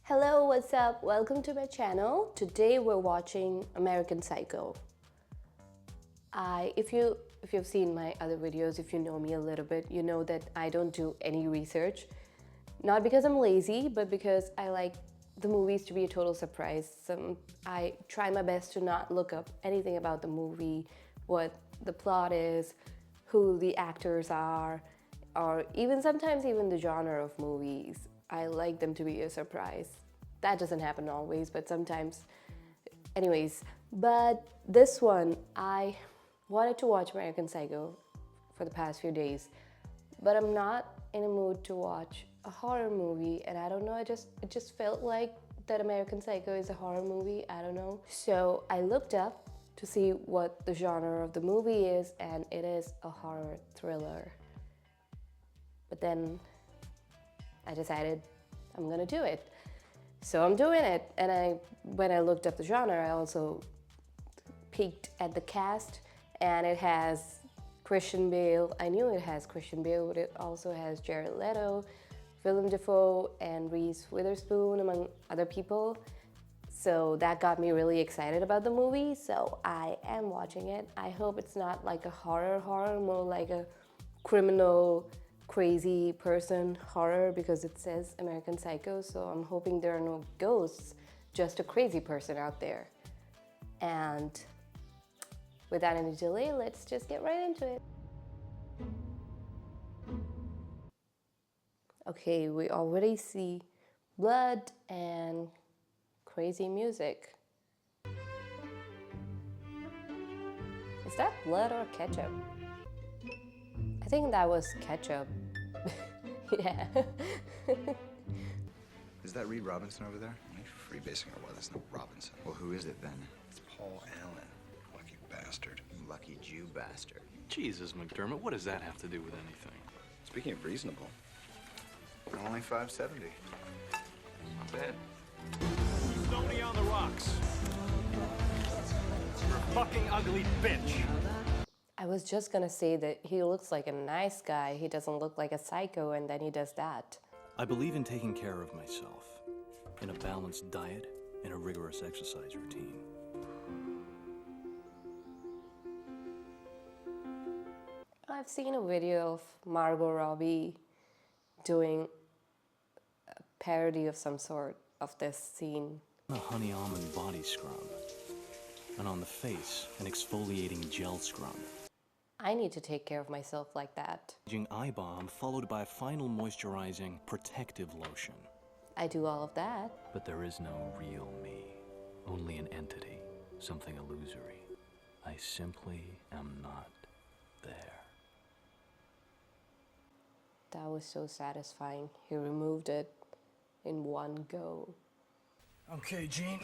Hello, what's up? Welcome to my channel. Today we're watching American Psycho. If you've seen my other videos, if you know me a little bit, you know that I don't do any research. Not because I'm lazy, but because I like the movies to be a total surprise. I try my best to not look up anything about the movie, what the plot is, who the actors are, or sometimes even the genre of movies. I like them to be a surprise. That doesn't happen always, but sometimes. Anyways, but this one, I wanted to watch American Psycho for the past few days, but I'm not in a mood to watch a horror movie, and I don't know, it just felt like that American Psycho is a horror movie, I don't know. So I looked up to see what the genre of the movie is, and it is a horror thriller. But then I decided I'm gonna do it. So I'm doing it, and when I looked up the genre, I also peeked at the cast, and it has Christian Bale. I knew it has Christian Bale, but it also has Jared Leto, Willem Dafoe, and Reese Witherspoon, among other people. So that got me really excited about the movie, so I am watching it. I hope it's not like a horror, more like a criminal, crazy person horror, because it says American Psycho, so I'm hoping there are no ghosts, just a crazy person out there. And without any delay, let's just get right into it. Okay, we already see blood and crazy music. Is that blood or ketchup? I think that was ketchup. Yeah. Is that Reed Robinson over there? Are you freebasing or what? That's not Robinson. Well, who is it then? It's Paul Allen. Lucky bastard. Lucky Jew bastard. Jesus, McDermott, what does that have to do with anything? Speaking of reasonable, only $5.70. Not bad. Stony on the rocks. You're a fucking ugly bitch. I was just gonna say that he looks like a nice guy. He doesn't look like a psycho, and then he does that. I believe in taking care of myself, in a balanced diet, and a rigorous exercise routine. I've seen a video of Margot Robbie doing a parody of some sort of this scene. A honey almond body scrub, and on the face, an exfoliating gel scrub. I need to take care of myself like that. Eye balm followed by a final moisturizing protective lotion. I do all of that. But there is no real me, only an entity, something illusory. I simply am not there. That was so satisfying. He removed it in one go. Okay, Gene.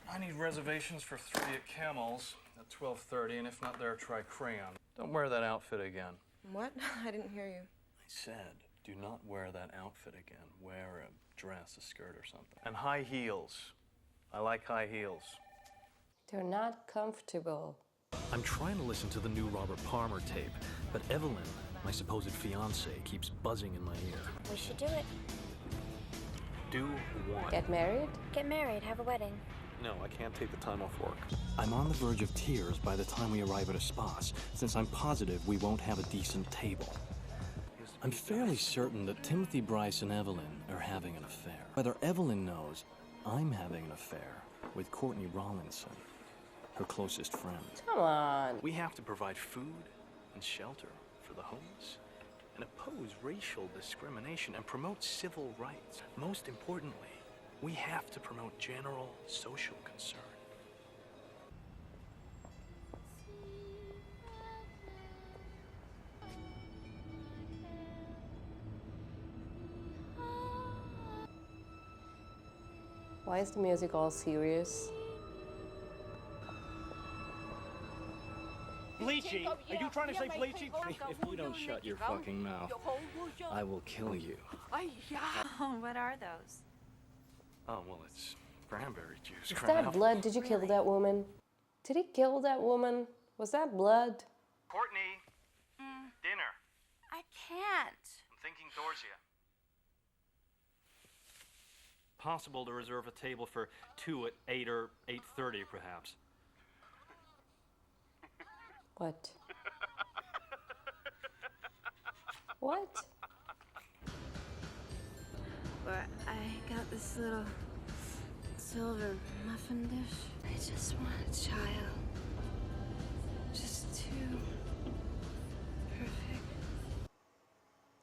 I need reservations for 3 at Camel's at 12:30, and if not there, try Crayon. Don't wear that outfit again. What? I didn't hear you. I said, do not wear that outfit again. Wear a dress, a skirt, or something. And high heels. I like high heels. They're not comfortable. I'm trying to listen to the new Robert Palmer tape, but Evelyn, my supposed fiance, keeps buzzing in my ear. We should do it. Do what? Get married? Get married, have a wedding. No, I can't take the time off work. I'm on the verge of tears by the time we arrive at a spa, since I'm positive we won't have a decent table. I'm fairly certain that Timothy Bryce and Evelyn are having an affair. Whether Evelyn knows, I'm having an affair with Courtney Rawlinson, her closest friend. Come on. We have to provide food and shelter for the homeless, and oppose racial discrimination and promote civil rights. Most importantly, we have to promote general social concern. Why is the music all serious? Bleaching? Are you trying to say bleaching? If you don't shut your fucking mouth, I will kill you. Oh, what are those? Oh, well, it's cranberry juice. Is that blood? Did you kill that woman? Did he kill that woman? Was that blood? Courtney, dinner. I can't. I'm thinking Dorsia. possible to reserve a table for 2 at 8 or 8:30, perhaps? What? What? But I got this little silver muffin dish. I just want a child. Just two. Perfect.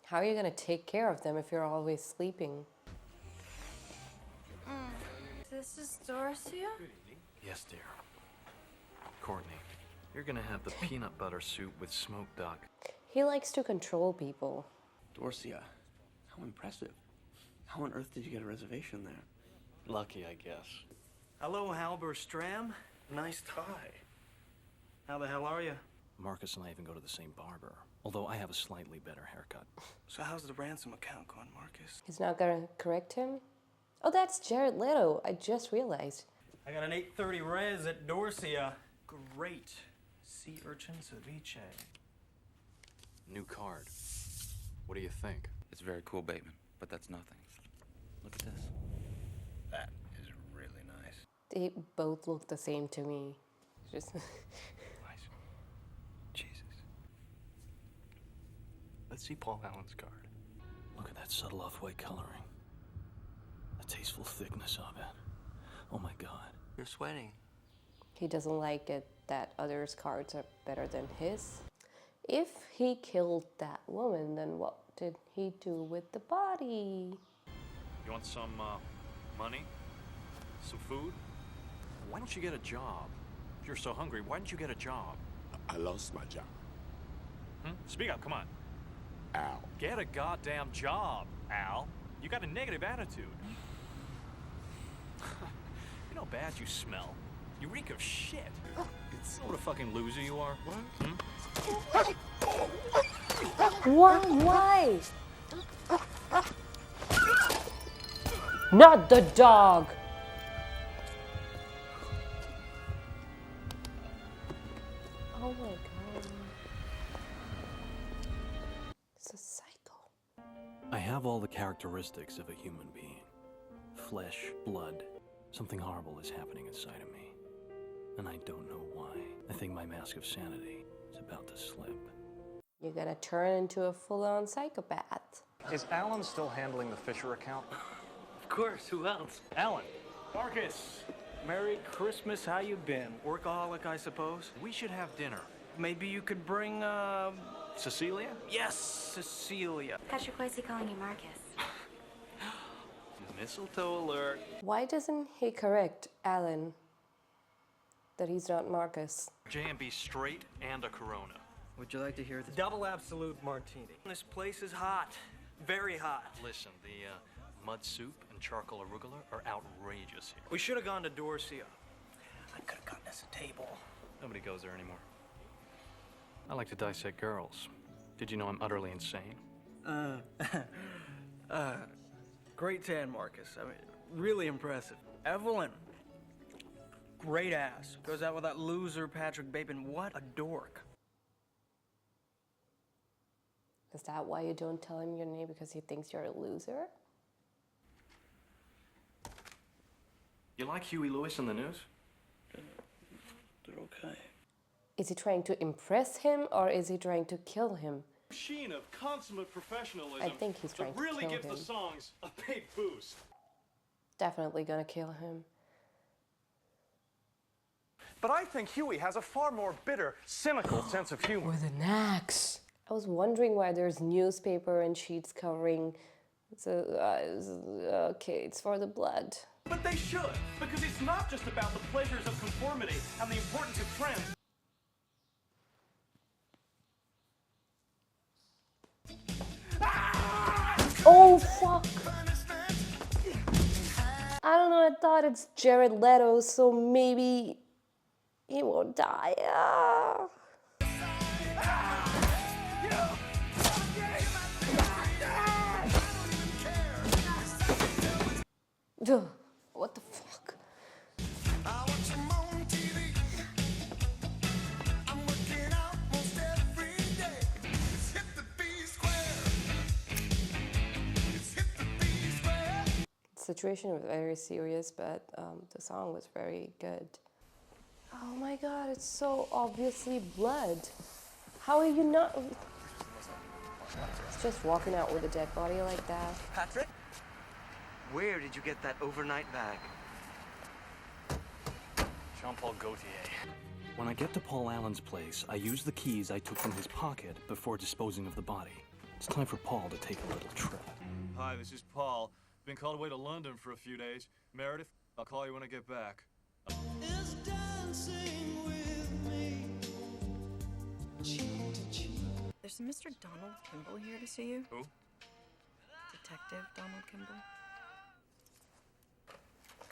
How are you gonna take care of them if you're always sleeping? This is Dorothea? Yes, dear. Courtney, you're gonna have the peanut butter soup with smoked duck. He likes to control people. Dorcia, how impressive. How on earth did you get a reservation there? Lucky, I guess. Hello, Halber Stram. Nice tie. How the hell are you? Marcus and I even go to the same barber, although I have a slightly better haircut. So how's the ransom account going, Marcus? He's not gonna correct him? Oh, that's Jared Leto. I just realized. I got an 8:30 res at Dorcia. Great. Sea urchin ceviche. New card. What do you think? It's very cool, Bateman, but that's nothing. Look at this. That is really nice. They both look the same to me. Just Nice. Jesus. Let's see Paul Allen's card. Look at that subtle off-white coloring. The tasteful thickness of it. Oh my God. You're sweating. he doesn't like it that others' cards are better than his. If he killed that woman, then what did he do with the body? You want some money? Some food? Why don't you get a job? If you're so hungry, why don't you get a job? I lost my job. Speak up, come on. Al. Get a goddamn job, Al. You got a negative attitude. You know how bad you smell? You reek of shit. You know what a fucking loser you are? What? Why? Not the dog! Oh my god. It's a cycle. I have all the characteristics of a human being. Flesh, blood. Something horrible is happening inside of me. And I don't know why. I think my mask of sanity is about to slip. You're gonna turn into a full-on psychopath. Is Alan still handling the Fisher account? Of course, who else? Alan! Marcus, Merry Christmas, how you been? Workaholic, I suppose? We should have dinner. Maybe you could bring, Cecilia? Yes, Cecilia. Patrick, why is he calling you Marcus? Mistletoe alert. Why doesn't he correct Alan that he's not Marcus? J&B straight and a Corona. Would you like to hear this? Double absolute martini. This place is hot. Very hot. Listen, the mud soup and charcoal arugula are outrageous here. We should have gone to Dorcia. I could have gotten us a table. Nobody goes there anymore. I like to dissect girls. Did you know I'm utterly insane? Great tan, Marcus. I mean, really impressive. Evelyn, great ass. Goes out with that loser Patrick Bateman. What a dork. Is that why you don't tell him your name, because he thinks you're a loser? You like Huey Lewis in the news? They're okay. Is he trying to impress him, or is he trying to kill him? Machine of consummate professionalism. I think he's trying that to really kill gives him. the songs a big boost. Definitely gonna kill him. But I think Huey has a far more bitter, cynical sense of humor. With an axe. I was wondering why there's newspaper and sheets covering. Okay, it's for the blood. But they should, because it's not just about the pleasures of conformity and the importance of trends. Oh, fuck! I don't know, I thought it's Jared Leto, so maybe he won't die. Ah. Ugh, what the fuck? situation was very serious, but the song was very good. Oh my god, it's so obviously blood. How are you not? It's just walking out with a dead body like that. Patrick? Where did you get that overnight bag? Jean-Paul Gaultier. When I get to Paul Allen's place, I use the keys I took from his pocket before disposing of the body. It's time for Paul to take a little trip. Hi, this is Paul. Been called away to London for a few days. Meredith, I'll call you when I get back. There's a Mr. Donald Kimball here to see you. Who? Detective Donald Kimball.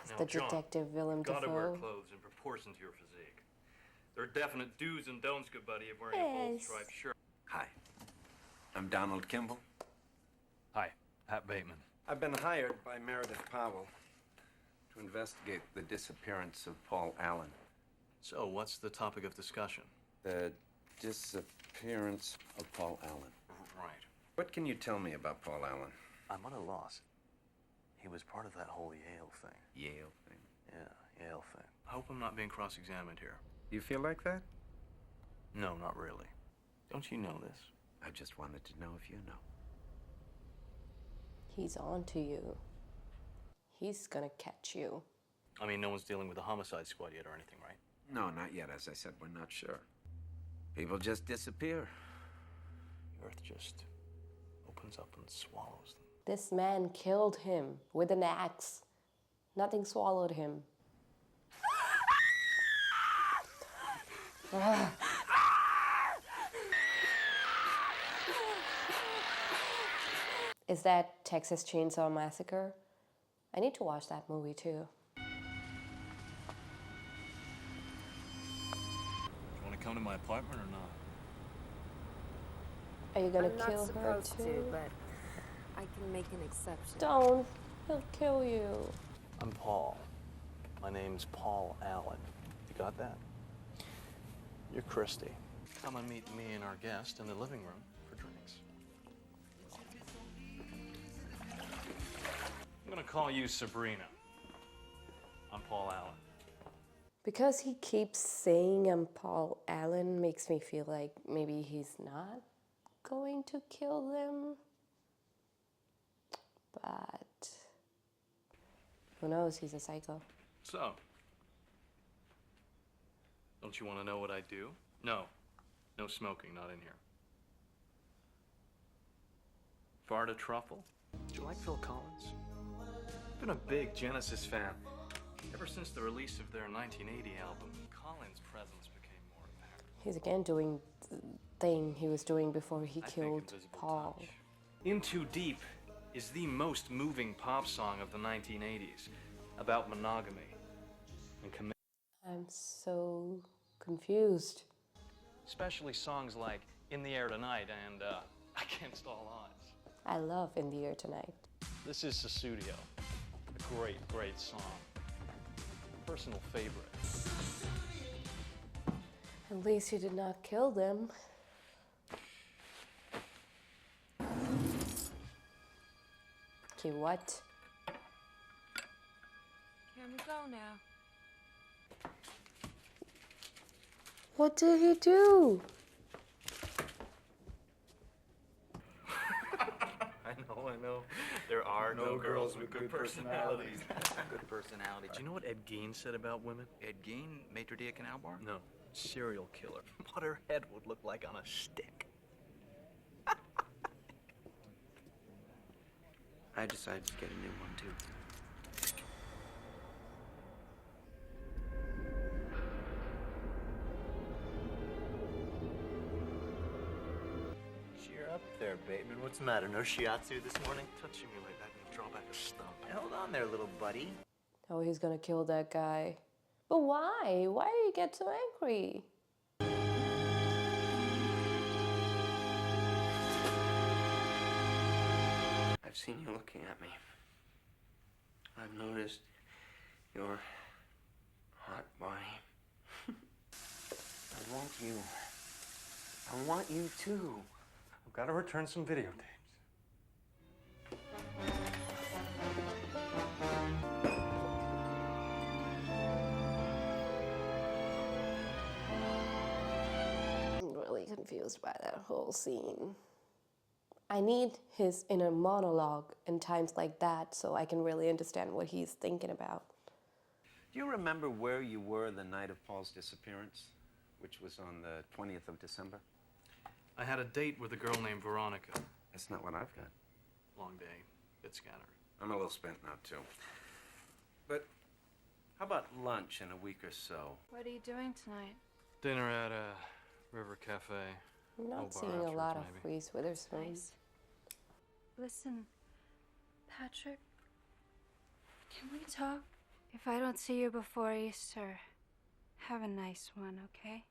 It's the detective Willem Dafoe. Gotta wear Dafoe. clothes in proportion to your physique. There are definite do's and don'ts, good buddy, of wearing a bold striped shirt. Hi, I'm Donald Kimball. Hi, Pat Bateman. I've been hired by Meredith Powell to investigate the disappearance of Paul Allen. So, what's the topic of discussion? The disappearance of Paul Allen. Right. What can you tell me about Paul Allen? I'm at a loss. He was part of that whole Yale thing. Yale thing? Yeah, Yale thing. I hope I'm not being cross-examined here. You feel like that? No, not really. Don't you know this? I just wanted to know if you know. He's on to you. He's gonna catch you. I mean, no one's dealing with the homicide squad yet or anything, right? No, not yet. As I said, we're not sure. People just disappear. The earth just opens up and swallows them. This man killed him with an axe. Nothing swallowed him. Is that Texas Chainsaw Massacre? I need to watch that movie too. You want to come to my apartment or not? Are you gonna I'm kill not her supposed too? to, but I can make an exception. Don't. He'll kill you. I'm Paul. My name's Paul Allen. You got that? You're Christy. Come and meet me and our guest in the living room for drinks. I'm gonna call you Sabrina. I'm Paul Allen. Because he keeps saying I'm Paul Allen makes me feel like maybe he's not going to kill them. But who knows? He's a psycho. So, don't you want to know what I do? No. No smoking, not in here. Varda Truffle? Do you like Phil Collins? I've been a big Genesis fan. Ever since the release of their 1980 album, Collins' presence became more apparent. He's again doing the thing he was doing before he killed Paul. In Too Deep is the most moving pop song of the 1980s about monogamy and commitment. I'm so confused. Especially songs like In the Air Tonight and Against All Odds. I love In the Air Tonight. This is Sussudio. A great, great song. Personal favorite. At least he did not kill them. Okay, what? Can we go now? What did he do? I know. There are no girls with good personalities. Good personality. Do you know what Ed Gein said about women? Ed Gein, maitre d' canal bar? No. Serial killer. What her head would look like on a stick. I decided to get a new one, too. Cheer up there, Bateman. What's the matter? No shiatsu this morning? Touching me like that and you draw back a stump. Hold on there, little buddy. Oh, he's gonna kill that guy. But why? Why did he get so angry? I've seen you looking at me. I've noticed your hot body. I want you. I want you too. I've got to return some videotapes. confused by that whole scene. I need his inner monologue in times like that so I can really understand what he's thinking about. Do you remember where you were the night of Paul's disappearance, which was on the 20th of December? I had a date with a girl named Veronica. That's not what I've got. Long day, bit scattered. I'm a little spent now, too. But how about lunch in a week or so? What are you doing tonight? Dinner at a river cafe. I'm not Old bar seeing a afterwards, lot of maybe. Reese Witherspoon. Nice. Listen, Patrick, can we talk? If I don't see you before Easter, have a nice one, okay?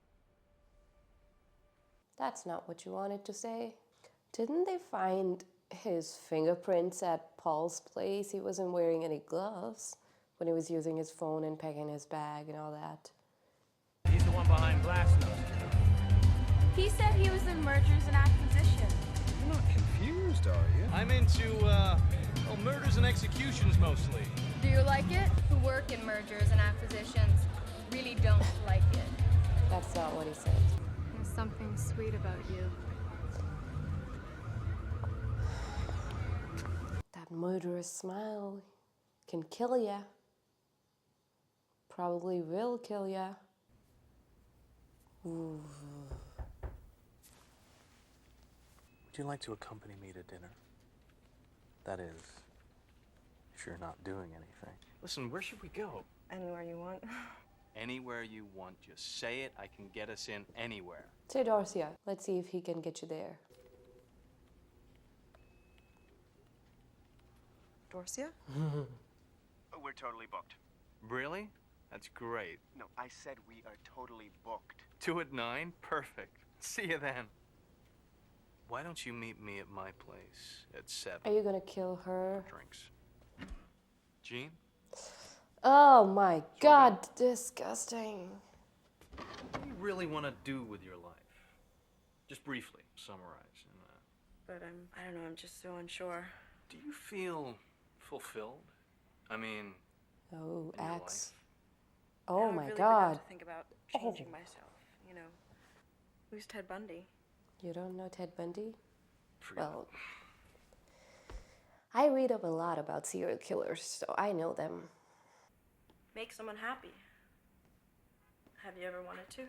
That's not what you wanted to say. Didn't they find his fingerprints at Paul's place? He wasn't wearing any gloves when he was using his phone and packing his bag and all that. He's the one behind Glassnose. He said he was in mergers and acquisitions. You're not confused, are you? I'm into, murders and executions mostly. Do you like it? Who work in mergers and acquisitions really don't like it. That's not what he said. There's something sweet about you. That murderous smile can kill ya. Probably will kill ya. Ooh. Would you like to accompany me to dinner? That is, if you're not doing anything. Listen, where should we go? Anywhere you want. Anywhere you want. Just say it. I can get us in anywhere. Say Dorcia. Let's see if he can get you there. Dorcia? We're totally booked. Really? That's great. No, I said we are totally booked. 2 at 9? Perfect. See you then. Why don't you meet me at my place at 7? Are you gonna kill her? Drinks. Jean? Oh my god, disgusting. What do you really want to do with your life? Just briefly summarize. But I don't know, I'm just so unsure. Do you feel fulfilled? I mean, Oh, in your axe. life? Oh Now I my really god. begun to think about changing myself, you know. Who's Ted Bundy? You don't know Ted Bundy? Forget Well, I read up a lot about serial killers, so I know them. Make someone happy. Have you ever wanted to?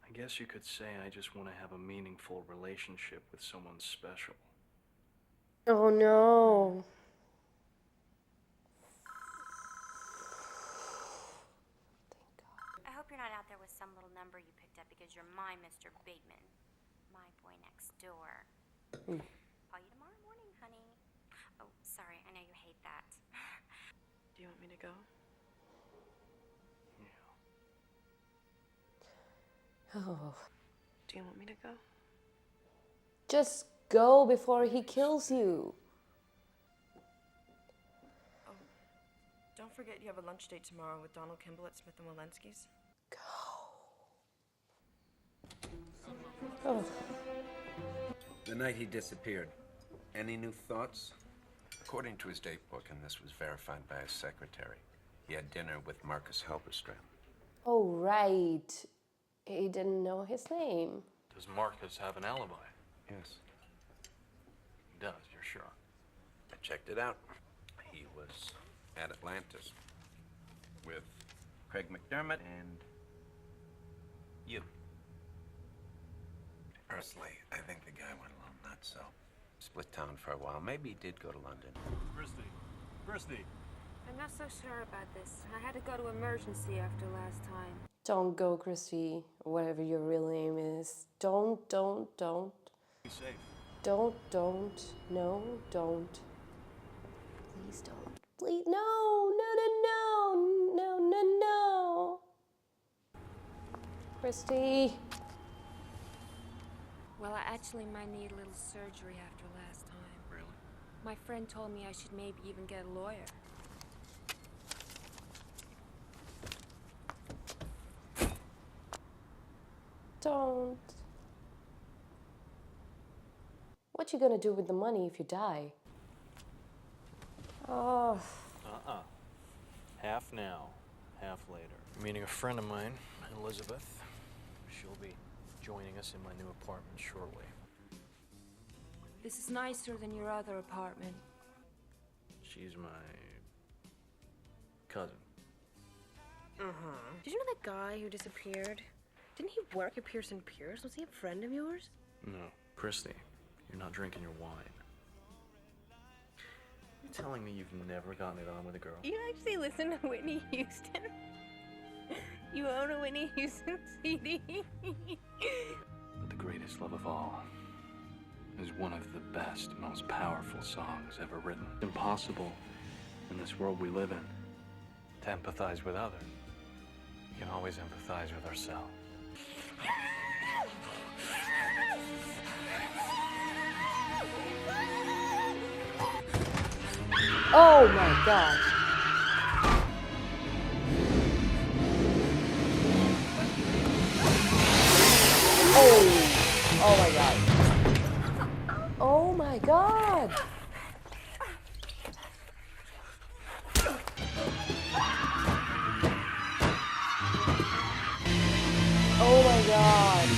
I guess you could say I just want to have a meaningful relationship with someone special. Oh no. I hope you're not out there with some little number you picked up because you're my Mr. Bateman. My boy next door. Call you tomorrow morning, honey. Oh, sorry, I know you hate that. Do you want me to go? Oh. Do you want me to go? Just go before he kills you. Oh, don't forget you have a lunch date tomorrow with Donald Kimball at Smith & Wolenski's. Oh. The night he disappeared, any new thoughts? According to his date book, and this was verified by his secretary, he had dinner with Marcus Halberstram. Oh, right. He didn't know his name. Does Marcus have an alibi? Yes. He does, you're sure? I checked it out. He was at Atlantis with Craig McDermott and you. Personally, I think the guy went a little nuts, so split town for a while. Maybe he did go to London. Christy. I'm not so sure about this. I had to go to emergency after last time. Don't go, Christy, or whatever your real name is. Don't. Be safe. Don't. No, don't. Please don't. Please, no. Christy. Well, I actually might need a little surgery after last time. Really? My friend told me I should maybe even get a lawyer. Don't. What you gonna do with the money if you die? Oh. Half now, half later. Meeting a friend of mine, Elizabeth. She'll be joining us in my new apartment shortly. This is nicer than your other apartment. She's my cousin. Did you know that guy who disappeared? Didn't he work at Pearson Pierce? Was he a friend of yours? No. Christy, you're not drinking your wine. You're telling me you've never gotten it on with a girl? You actually listen to Whitney Houston? You own a Whitney Houston CD? But the greatest love of all is one of the best, most powerful songs ever written. It's impossible in this world we live in to empathize with others. We can always empathize with ourselves. Oh my god. Oh my god. Oh my god. Oh my god.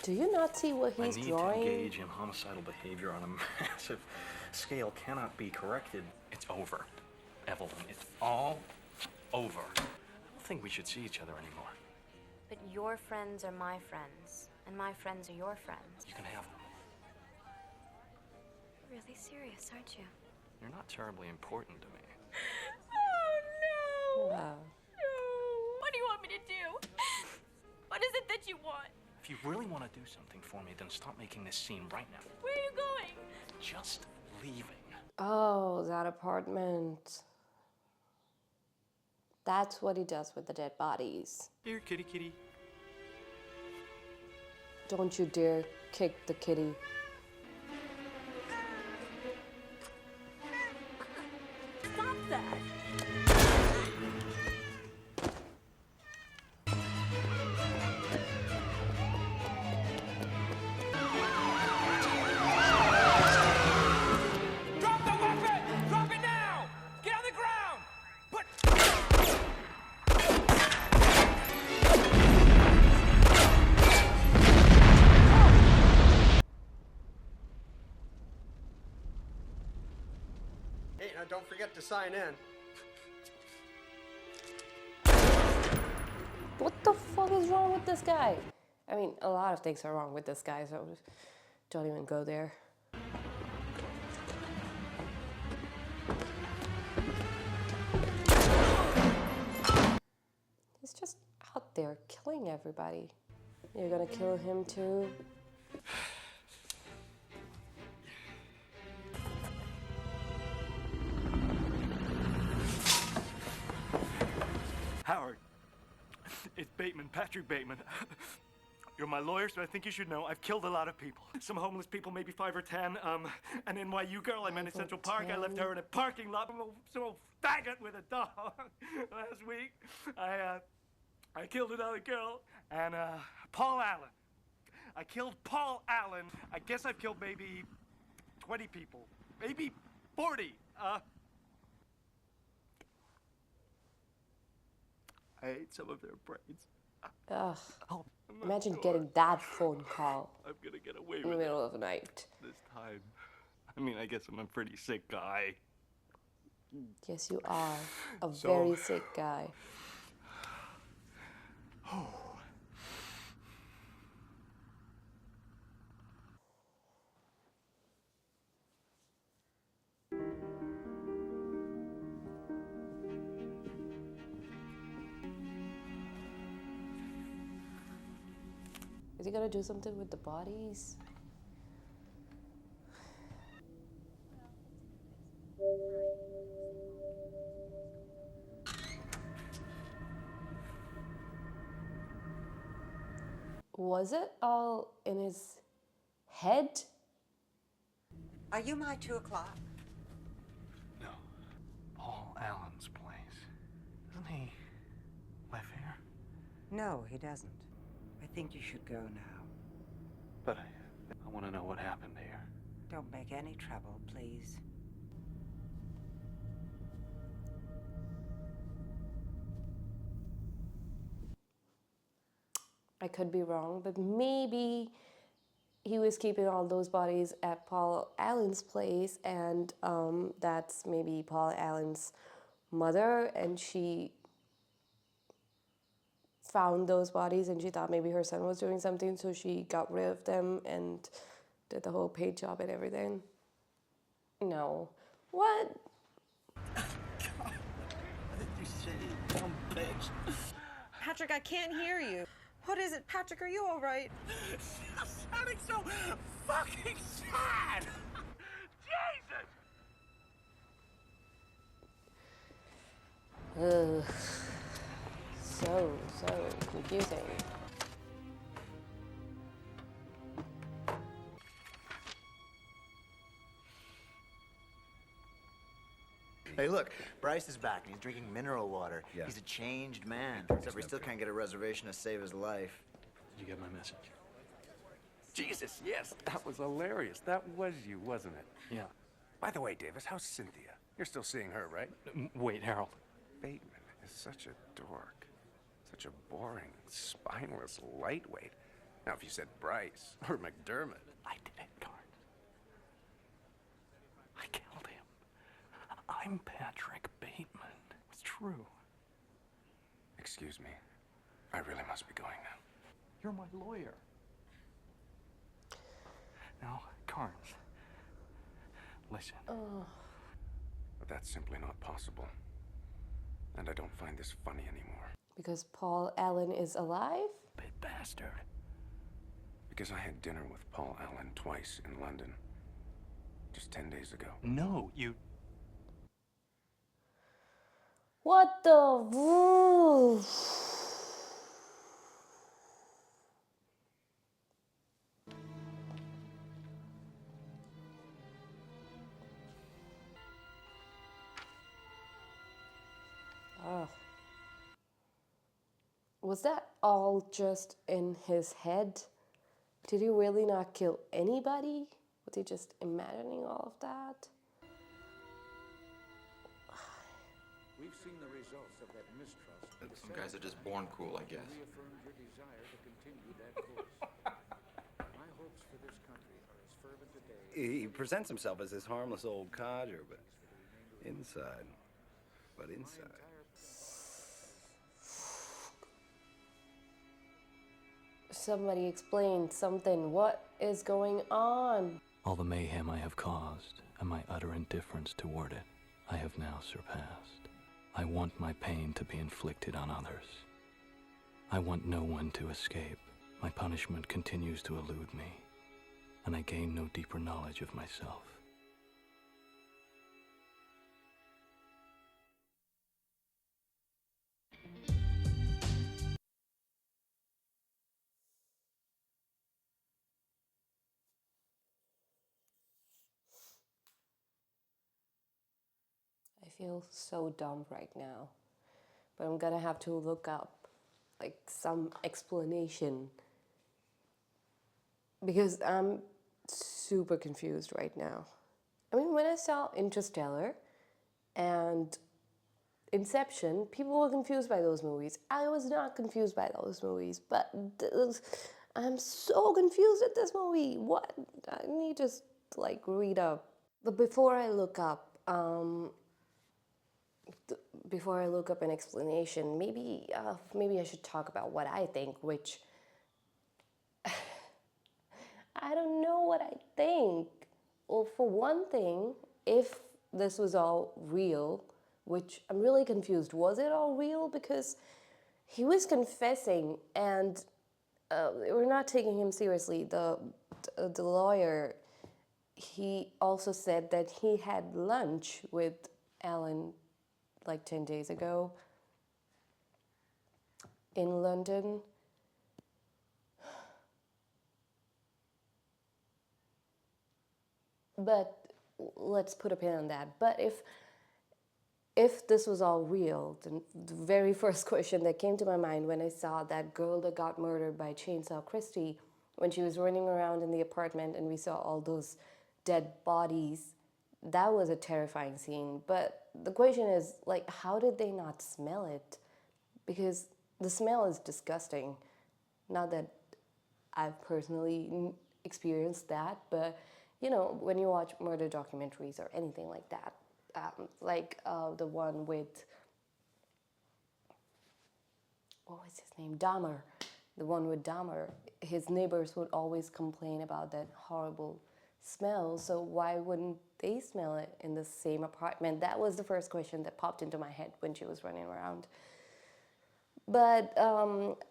Do you not see what he's I need drawing? to engage in homicidal behavior on a massive scale cannot be corrected. It's over, Evelyn. It's all over. I don't think we should see each other anymore. But your friends are my friends, and my friends are your friends. You can have them. You're really serious, aren't you? You're not terribly important to me. Oh, no. Wow. No. What do you want me to do? What is it that you want? If you really want to do something for me, then stop making this scene right now. Where are you going? Just leaving. Oh, that apartment. That's what he does with the dead bodies. Here, kitty, kitty. Don't you dare kick the kitty. Stop that. Drop the weapon! Drop it now! Get on the ground! Put... Hey, now don't forget to sign in. What the fuck is wrong with this guy? I mean, a lot of things are wrong with this guy, so don't even go there. He's just out there killing everybody. You're gonna kill him too? Howard, it's Bateman, Patrick Bateman. You're my lawyer, so I think you should know I've killed a lot of people. Some homeless people, maybe 5 or 10. An NYU girl I met in Central Park. I left her in a parking lot. Some old faggot with a dog. Last week, I killed another girl. And Paul Allen. I killed Paul Allen. I guess I've killed maybe 20 people, maybe 40. I ate some of their brains. Ugh. Oh, Imagine sure. getting that phone call I'm gonna get away in with the middle it of the night. this time. I mean, I guess I'm a pretty sick guy. Yes, you are a So- very sick guy. Is he gonna do something with the bodies? Was it all in his head? Are you my 2 o'clock? No. Paul Allen's place. Doesn't he live here? No, he doesn't. I think you should go now. But I want to know what happened here. Don't make any trouble, please. I could be wrong, but maybe he was keeping all those bodies at Paul Allen's place, and that's maybe Paul Allen's mother, and she found those bodies and she thought maybe her son was doing something, so she got rid of them and did the whole paint job and everything. No. What? Patrick, I can't hear you. What is it, Patrick? Are you all right? Sounding so fucking sad! Jesus! Ugh. So confusing. Hey, look, Bryce is back and he's drinking mineral water. Yeah. He's a changed man. Except we still can't get a reservation to save his life. Did you get my message? Jesus, yes, that was hilarious. That was you, wasn't it? Yeah. By the way, Davis, how's Cynthia? You're still seeing her, right? Wait, Harold. Bateman is such a dork. Such a boring, spineless lightweight. Now, if you said Bryce or McDermott. I did it, Carnes. I killed him. I'm Patrick Bateman. It's true. Excuse me. I really must be going now. You're my lawyer. Now, Carnes, listen. But that's simply not possible. And I don't find this funny anymore. Because Paul Allen is alive? Bit bastard. Because I had dinner with Paul Allen twice in London. Just 10 days ago. No, you... What the... Oh. Was that all just in his head? Did he really not kill anybody? Was he just imagining all of that? We've seen the results of that mistrust. Some guys are just born cool, I guess. Reaffirmed your desire to continue that course. My hopes for this country are as fervent today. He presents himself as this harmless old codger, but inside. Somebody explain something. What is going on? All the mayhem I have caused and my utter indifference toward it, I have now surpassed. I want my pain to be inflicted on others. I want no one to escape. My punishment continues to elude me, and I gain no deeper knowledge of myself. I feel so dumb right now, but I'm gonna have to look up like some explanation because I'm super confused right now. I mean, when I saw Interstellar and Inception, people were confused by those movies. I was not confused by those movies, but I'm so confused at this movie. What? I need to like read up. But before I look up an explanation, maybe I should talk about what I think, which I don't know what I think. Well, for one thing, if this was all real, which I'm really confused, was it all real? Because he was confessing and we're not taking him seriously. The lawyer, he also said that he had lunch with Alan like 10 days ago in London. But let's put a pin on that. But if this was all real, then the very first question that came to my mind when I saw that girl that got murdered by Chainsaw Christie, when she was running around in the apartment and we saw all those dead bodies, that was a terrifying scene. But the question is, like, how did they not smell it? Because the smell is disgusting. Not that I've personally experienced that, but you know, when you watch murder documentaries or anything like that, like the one with, what was his name? Dahmer. The one with Dahmer. His neighbors would always complain about that horrible smell, so why wouldn't they smell it in the same apartment? That was the first question that popped into my head when she was running around. But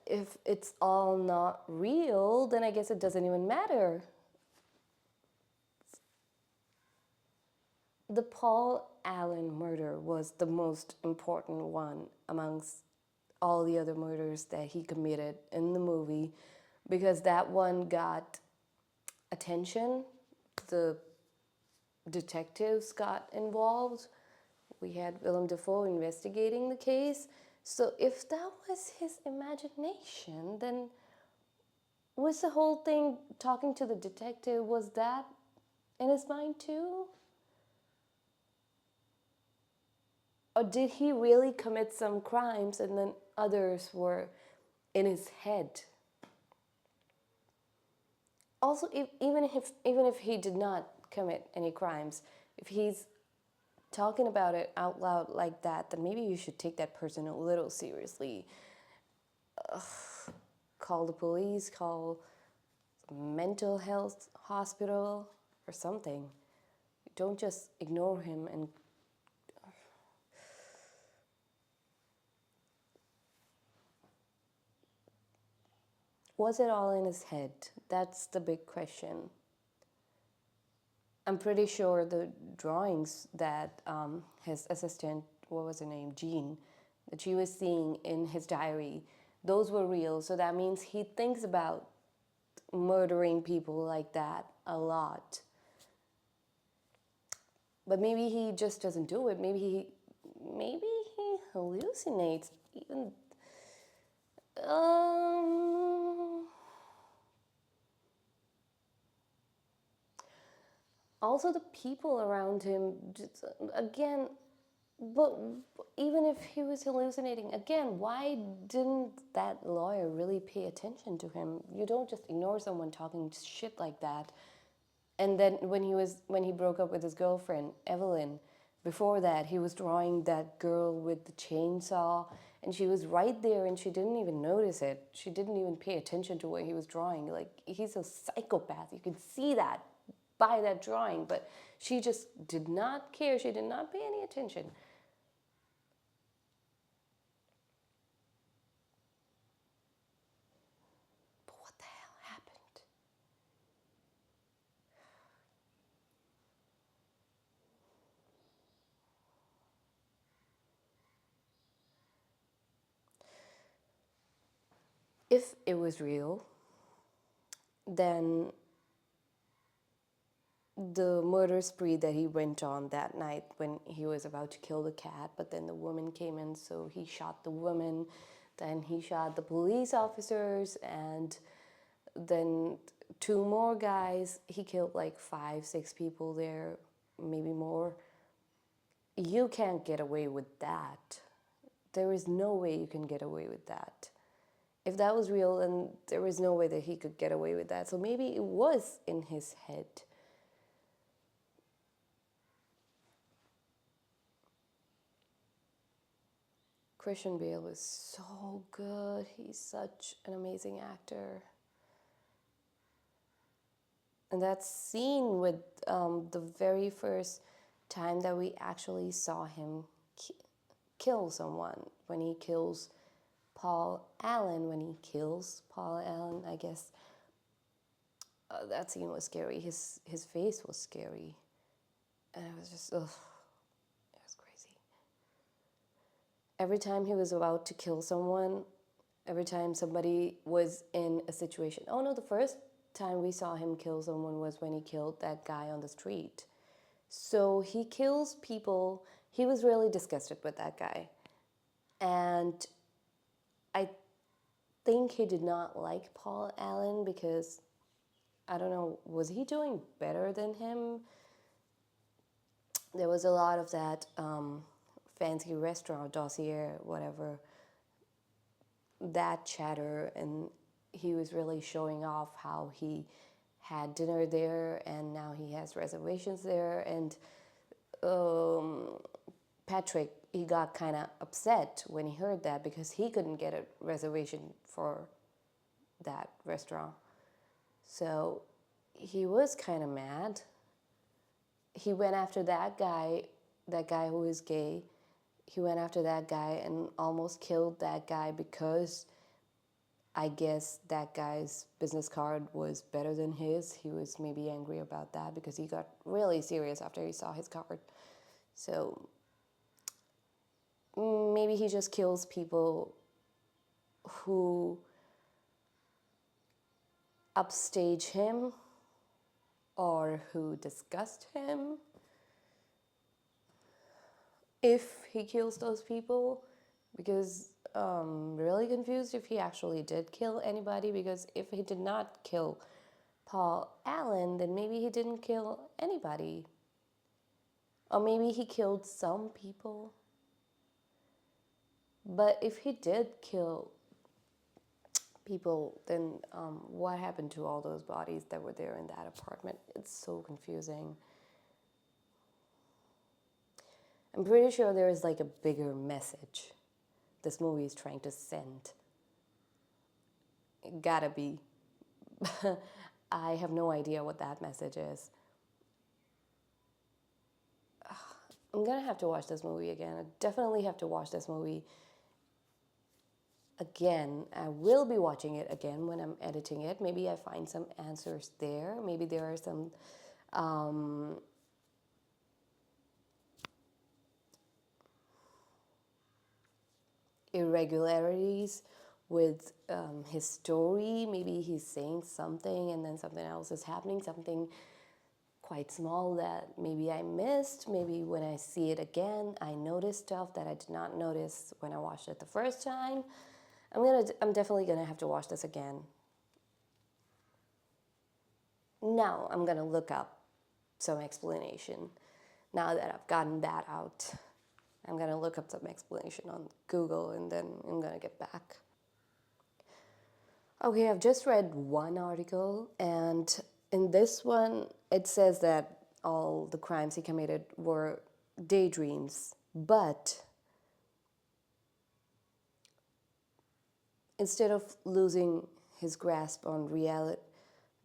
if it's all not real, then I guess it doesn't even matter. The Paul Allen murder was the most important one amongst all the other murders that he committed in the movie, because that one got attention. The detectives got involved. We had Willem Dafoe investigating the case. So if that was his imagination, then was the whole thing talking to the detective, was that in his mind too? Or did he really commit some crimes and then others were in his head? Also, even if he did not commit any crimes, if he's talking about it out loud like that, then maybe you should take that person a little seriously. Call the police, call a mental health hospital or something. Don't just ignore him and was it all in his head? That's the big question. I'm pretty sure the drawings that his assistant, what was her name, Jean, that she was seeing in his diary, those were real. So that means he thinks about murdering people like that a lot. But maybe he just doesn't do it. Maybe he hallucinates. Even also the people around him, again, but even if he was hallucinating, again, why didn't that lawyer really pay attention to him? You don't just ignore someone talking shit like that. And then when he broke up with his girlfriend, Evelyn, before that, he was drawing that girl with the chainsaw, and she was right there and she didn't even notice it. She didn't even pay attention to what he was drawing. Like, he's a psychopath. You can see that by that drawing, but she just did not care. She did not pay any attention. But what the hell happened? If it was real, then the murder spree that he went on that night when he was about to kill the cat, but then the woman came in, so he shot the woman, then he shot the police officers, and then 2 more guys. He killed like 5, 6 people there, maybe more. You can't get away with that. There is no way you can get away with that. If that was real, then there was no way that he could get away with that. So maybe it was in his head. Christian Bale is so good. He's such an amazing actor. And that scene with the very first time that we actually saw him kill someone, when he kills Paul Allen, I guess, that scene was scary. His face was scary. And it was just, ugh. Every time he was about to kill someone, every time somebody was in a situation. Oh no, the first time we saw him kill someone was when he killed that guy on the street. So he kills people. He was really disgusted with that guy. And I think he did not like Paul Allen because, I don't know, was he doing better than him? There was a lot of that fancy restaurant dossier, whatever, that chatter, and he was really showing off how he had dinner there and now he has reservations there. And Patrick, he got kind of upset when he heard that because he couldn't get a reservation for that restaurant. So he was kind of mad. He went after that guy who is gay. He went after that guy and almost killed that guy because I guess that guy's business card was better than his. He was maybe angry about that because he got really serious after he saw his card. So maybe he just kills people who upstage him or who disgust him. If he kills those people, because I'm really confused if he actually did kill anybody, because if he did not kill Paul Allen, then maybe he didn't kill anybody. Or maybe he killed some people. But if he did kill people, then what happened to all those bodies that were there in that apartment? It's so confusing. I'm pretty sure there is like a bigger message this movie is trying to send. It gotta be. I have no idea what that message is. I'm gonna have to watch this movie again. I definitely have to watch this movie again. I will be watching it again when I'm editing it. Maybe I find some answers there. Maybe there are some irregularities with his story. Maybe he's saying something and then something else is happening, something quite small that maybe I missed. Maybe when I see it again, I notice stuff that I did not notice when I watched it the first time. I'm definitely gonna have to watch this again. Now I'm gonna look up some explanation. Now that I've gotten that out, I'm gonna look up some explanation on Google and then I'm gonna get back. Okay, I've just read one article, and in this one it says that all the crimes he committed were daydreams, but instead of losing his grasp on reality,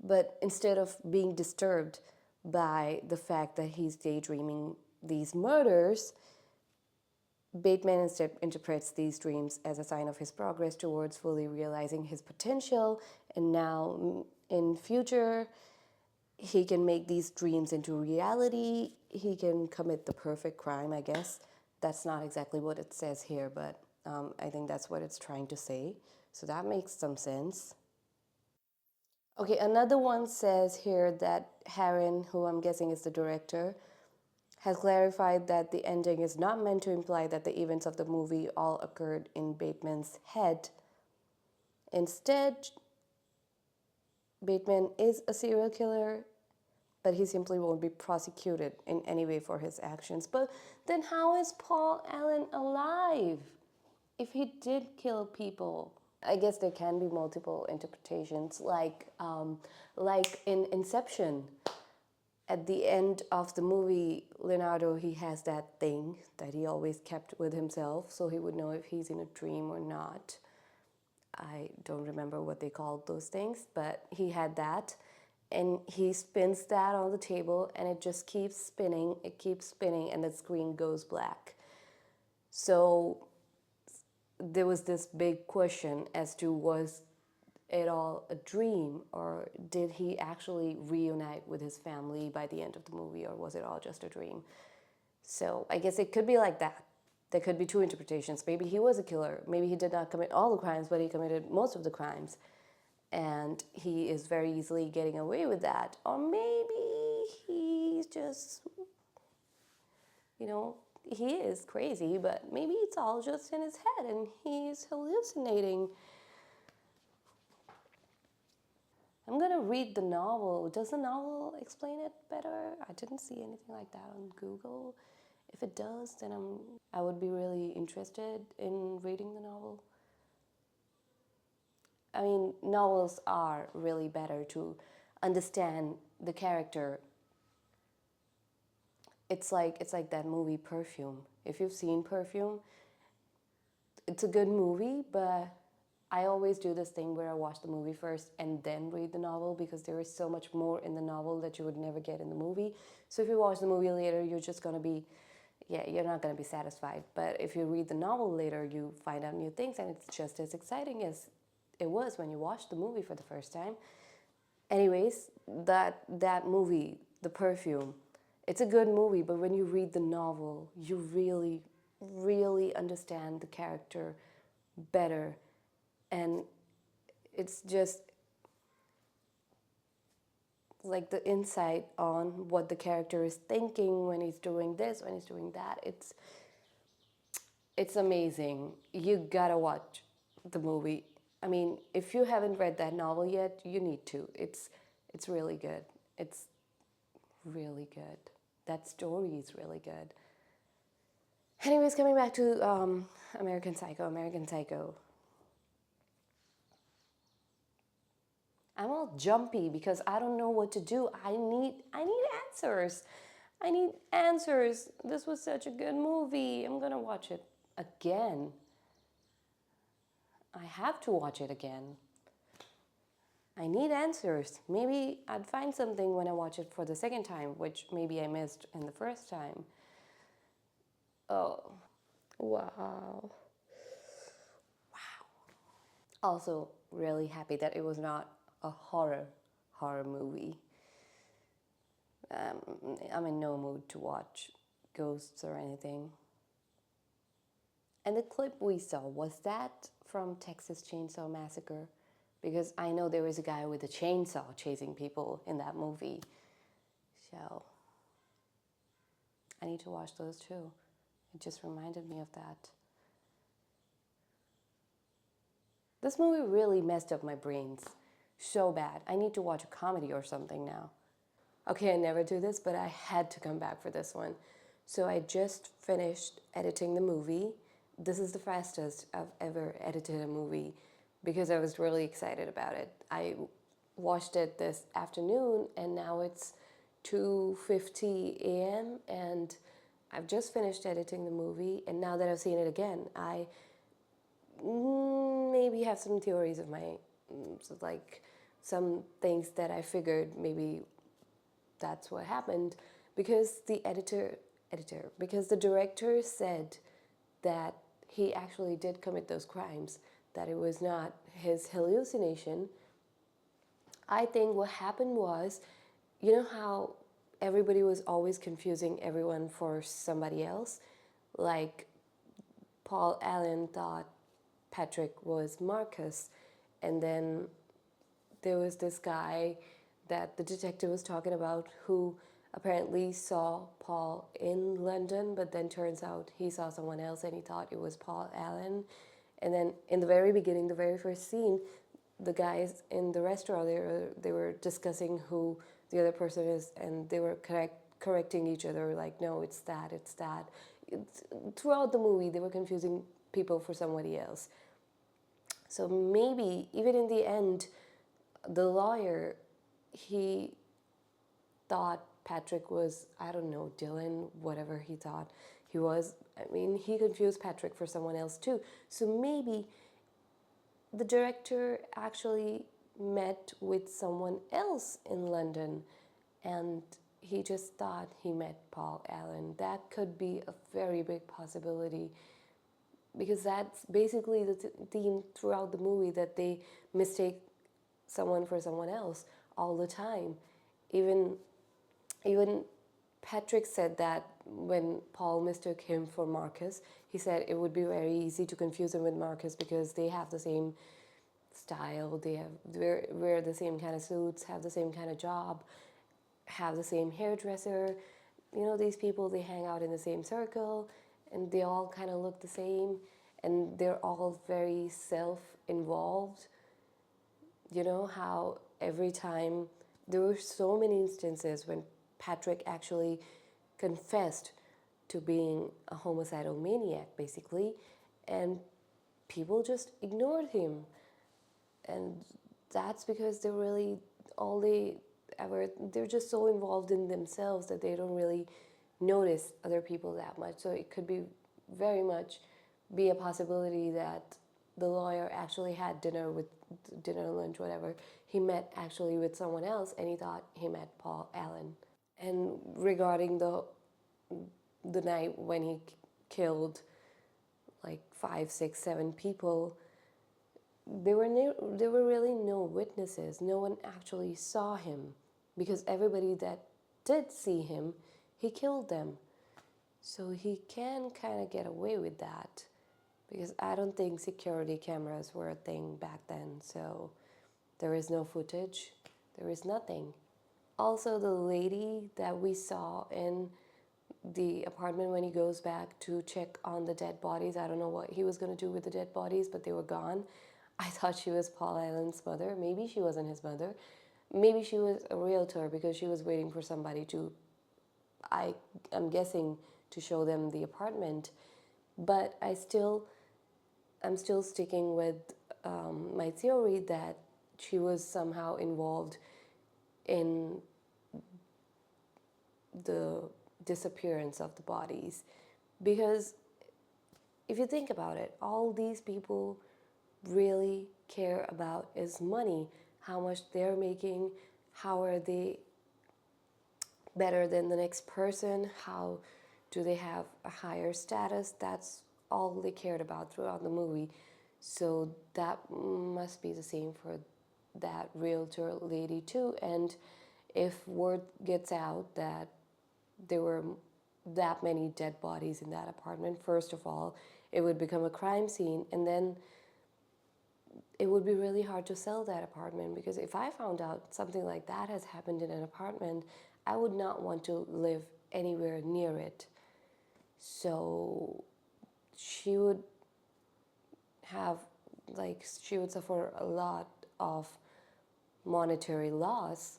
but instead of being disturbed by the fact that he's daydreaming these murders, Bateman instead interprets these dreams as a sign of his progress towards fully realizing his potential, and now in future he can make these dreams into reality. He can commit the perfect crime, I guess. That's not exactly what it says here, but I think that's what it's trying to say. So that makes some sense. Okay, another one says here that Harron, who I'm guessing is the director, has clarified that the ending is not meant to imply that the events of the movie all occurred in Bateman's head. Instead, Bateman is a serial killer, but he simply won't be prosecuted in any way for his actions. But then how is Paul Allen alive if he did kill people? I guess there can be multiple interpretations, like in Inception. At the end of the movie, Leonardo, he has that thing that he always kept with himself, so he would know if he's in a dream or not. I don't remember what they called those things, but he had that, and he spins that on the table, and it just keeps spinning, and the screen goes black. So there was this big question as to, was it all a dream, or did he actually reunite with his family by the end of the movie, or was it all just a dream? So I guess it could be like that. There could be two interpretations. Maybe he was a killer. Maybe he did not commit all the crimes, but he committed most of the crimes. and he is very easily getting away with that. Or maybe he's just, you know, he is crazy, but maybe it's all just in his head and he's hallucinating. I'm gonna read the novel. Does the novel explain it better? I didn't see anything like that on Google. If it does, then I would be really interested in reading the novel. I mean, novels are really better to understand the character. It's like that movie Perfume. If you've seen Perfume, it's a good movie, but I always do this thing where I watch the movie first and then read the novel, because there is so much more in the novel that you would never get in the movie. So if you watch the movie later, you're just gonna be, you're not gonna be satisfied. But if you read the novel later, you find out new things, and it's just as exciting as it was when you watched the movie for the first time. Anyways, that movie, The Perfume, it's a good movie, but when you read the novel, you really, really understand the character better. And it's just like the insight on what the character is thinking when he's doing this, when he's doing that. It's amazing. You gotta watch the movie. I mean, if you haven't read that novel yet, you need to. It's really good. It's really good. That story is really good. Anyways, coming back to American Psycho. I'm all jumpy because I don't know what to do. I need answers. I need answers. This was such a good movie. I'm gonna watch it again. I have to watch it again. I need answers. Maybe I'd find something when I watch it for the second time, which maybe I missed in the first time. Oh, wow. Also, really happy that it was not a horror movie. I'm in no mood to watch ghosts or anything. And the clip we saw, was that from Texas Chainsaw Massacre? Because I know there was a guy with a chainsaw chasing people in that movie. So I need to watch those too. It just reminded me of that. This movie really messed up my brains so bad. I need to watch a comedy or something now. Okay, I never do this, but I had to come back for this one. So I just finished editing the movie. This is the fastest I've ever edited a movie because I was really excited about it. I watched it this afternoon and now it's 2:50 a.m. and I've just finished editing the movie, and now that I've seen it again, I maybe have some theories of my, like some things that I figured maybe that's what happened, because the because the director said that he actually did commit those crimes, that it was not his hallucination. I think what happened was, you know how everybody was always confusing everyone for somebody else? Like Paul Allen thought Patrick was Marcus, and then there was this guy that the detective was talking about who apparently saw Paul in London, but then turns out he saw someone else and he thought it was Paul Allen. And then in the very beginning, the very first scene, the guys in the restaurant, they were discussing who the other person is, and they were correcting each other, like, no, it's that. Throughout the movie, they were confusing people for somebody else. So maybe, even in the end, the lawyer, he thought Patrick was, I don't know, Dylan, whatever he thought he was. I mean, he confused Patrick for someone else too. So maybe the director actually met with someone else in London and he just thought he met Paul Allen. That could be a very big possibility, because that's basically the theme throughout the movie, that they mistake someone for someone else all the time. Even Patrick said that when Paul mistook him for Marcus, he said it would be very easy to confuse him with Marcus because they have the same style. They wear the same kind of suits, have the same kind of job, have the same hairdresser. You know, these people, they hang out in the same circle, and they all kind of look the same, and they're all very self-involved. You know, how every time, there were so many instances when Patrick actually confessed to being a homicidal maniac, basically, and people just ignored him. And that's because they're just so involved in themselves that they don't really notice other people that much. So it could be very much be a possibility that the lawyer actually had dinner, lunch, whatever. He met actually with someone else, and he thought he met Paul Allen. And regarding the night when he killed like 5, 6, 7 people, there were really no witnesses. No one actually saw him, because everybody that did see him, he killed them. So he can kind of get away with that, because I don't think security cameras were a thing back then. So there is no footage. There is nothing. Also, the lady that we saw in the apartment when he goes back to check on the dead bodies, I don't know what he was going to do with the dead bodies, but they were gone. I thought she was Paul Allen's mother. Maybe she wasn't his mother. Maybe she was a realtor, because she was waiting for somebody to, I'm guessing, to show them the apartment. But I'm still sticking with my theory that she was somehow involved in the disappearance of the bodies. Because if you think about it, all these people really care about is money, how much they're making, how are they better than the next person, how do they have a higher status. That's all they cared about throughout the movie. So that must be the same for that realtor lady too. And if word gets out that there were that many dead bodies in that apartment, first of all, it would become a crime scene, and then it would be really hard to sell that apartment, because if I found out something like that has happened in an apartment, I would not want to live anywhere near it. So she would suffer a lot of monetary loss.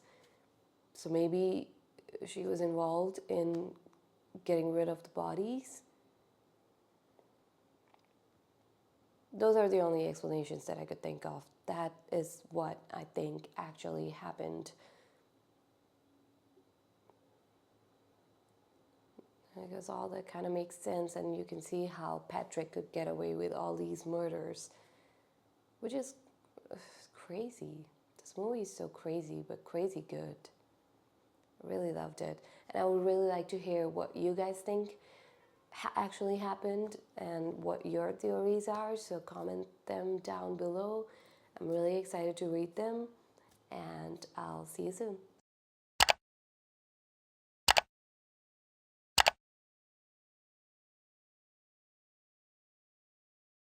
So maybe she was involved in getting rid of the bodies. Those are the only explanations that I could think of. That is what I think actually happened. Because all that kind of makes sense, and you can see how Patrick could get away with all these murders, which is crazy. This movie is so crazy, but crazy good. I really loved it. And I would really like to hear what you guys think actually happened and what your theories are, so comment them down below. I'm really excited to read them, and I'll see you soon.